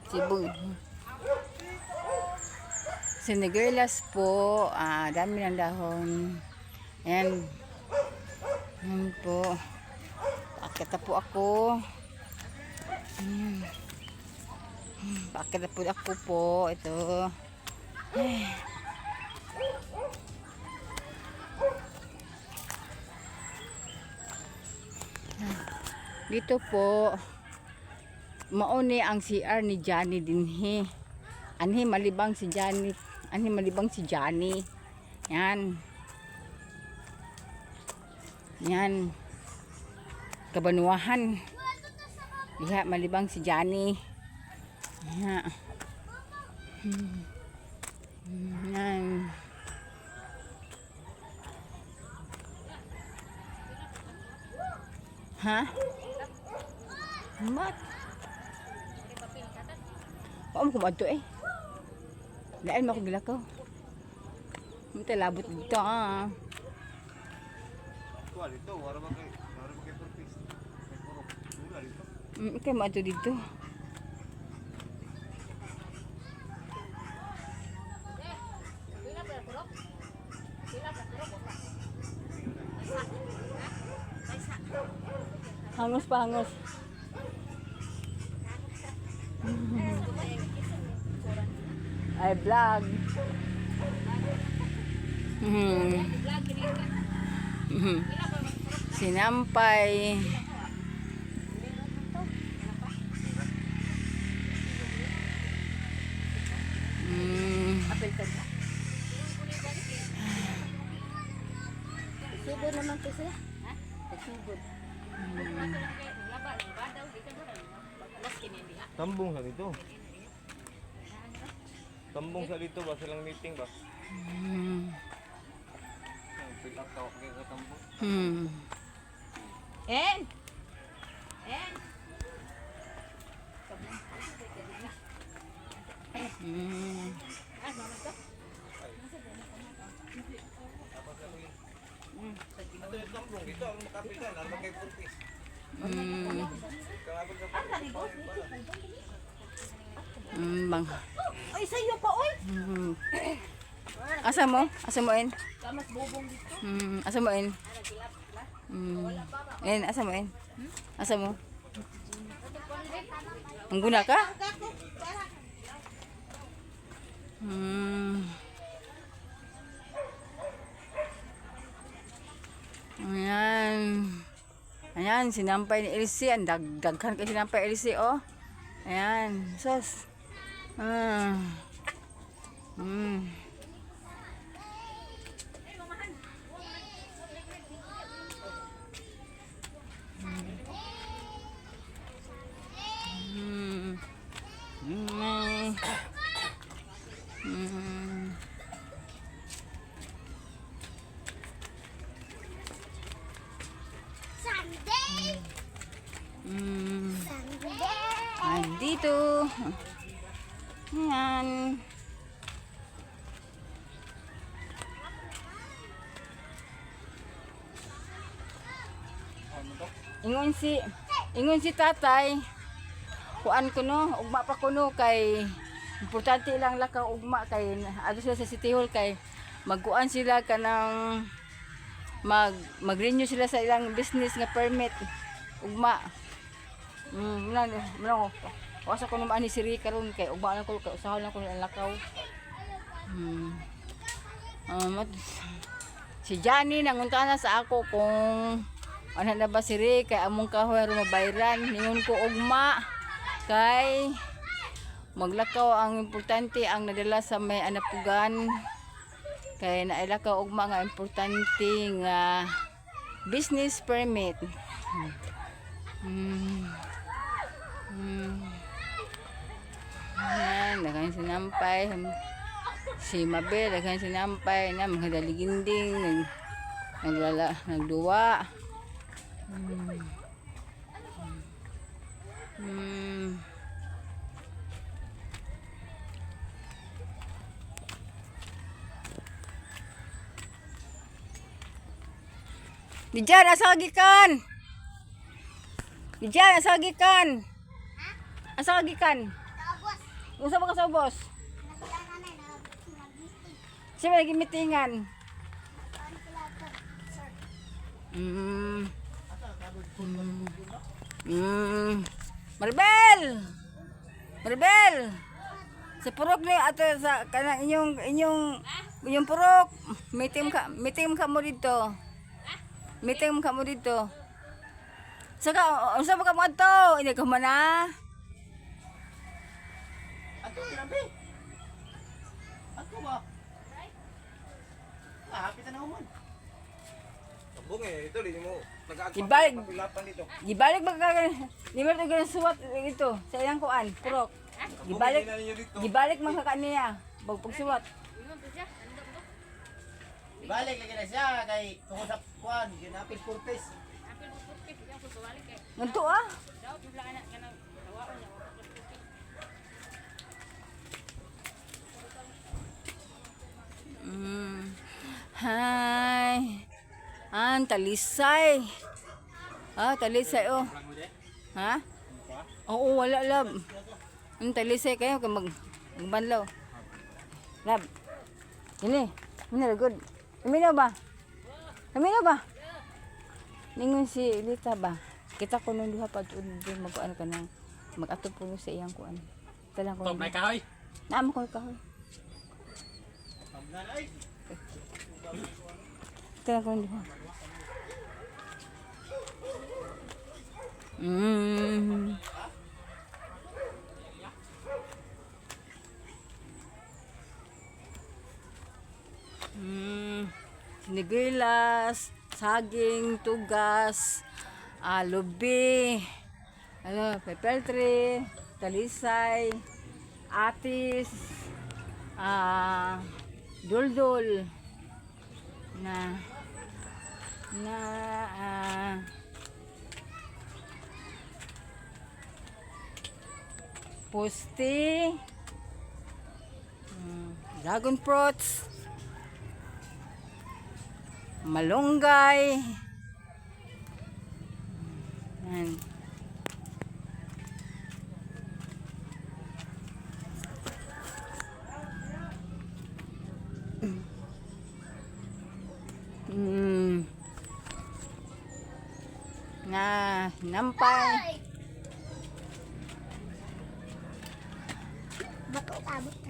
Sibog. Siniguelas po. Dami ng dahon. Ayan. Ayan po. Paakita po ako. Paakita po ako po. Ito. Dito po mauni ang CR ni Johnny dinhi. Anhi malibang si Johnny. Anhi malibang si Johnny. Yan. Yan. Kabanuahan. Diha malibang si Johnny. Yan. Yan. Ha? Mat. Paano ko madto eh? Dahil mo ako gilakaw. Mata labot dito Kuha dito, wala ba kay purpose? May purok. Wala dito. Kaya madto dito. Hangos pa, hangos. Ay, vlog. Sinampay. Sibod naman to siya. Ha? Sibod. Tambong sa dito. Tambong sa dito ba? Silang meeting ba? Fill up tawag kayo sa tambong. En! En! Ito yung tambong. Ito ang makapitan. Ano ba kay purpose? Bang. Ay, sa'yo pa, oy! Asa mo? Asa mo en? Kamas bubong dito. Asa mo en? En, asa mo en? Asa mo? Ang guna ka? Ayan. Ayan, sinampay ni Elsie. Ang daghan ka sinampay Elsie, oh. Ayan, sus. Dito. Ayan. Ingon si tatay. Kuan ko no, ugma pa ko no kay importante lang lakaw ugma kay adto sila sa City Hall kay magkuan sila kanang mag-renew sila sa ilang business nga permit ugma. Wasa ko naman ni Siri karon kay ugma lang ko usahaw lang ko ang lakaw. Si Johnny nangunta na sa ako kung ano na ba Siri kay among kahoy ro mabayran ningon ko ugma kay maglakaw ang importante ang nadala sa may anapugan kay nailakaw ugma nga importante nga business permit. Yan, daghan sinampay. Si Mabel, daghan sinampay na mga daliginding nagduwa. Diyan, asa gikan? Diyan, asa gikan? Asa gikan? Usa ba ka sa boss? Siya ba nagimitingan? Maribel! Maribel! Sa purok ni ato sa kanang inyong purok. Meeting ka mo dito. Meeting ka mo dito. Saka unsa ba ka mo adto? Ina ka man na. Ato, grabe. Ato ba? Ah, kita na human. Sabong eh, ito, hindi mo Ibalik. papilapan dito. Gibalik ba ka? Di ba ito suwat ito sa iyang kuan, purok. Gibalik. Sabong, hindi na ninyo dito. Gibalik man ka kaniya. Pagsuwat. Balik lagi na siya, kay tungkol sa kuwan, ginapis purpis. Nganto ah. Hi. Talisay. Talisay oh. Ha? Oo, wala lab. Talisay kayo kay magbanlaw. Lab. Ini good. Aminaw ba? Aminaw ba? Ningon si Lita ba? Kita ko nung duha pa doon mag-ano ka nang mag-ato po sa iyang kuan. Talang ko. May kahoy. Naam ko kahoy. Talang ko duha. Sinigilas, saging, tugas, lubi, pepeltre, talisay, atis, duldul, pusti, dragon fruits, malunggay. Yan. Nampay. Bato, tabot.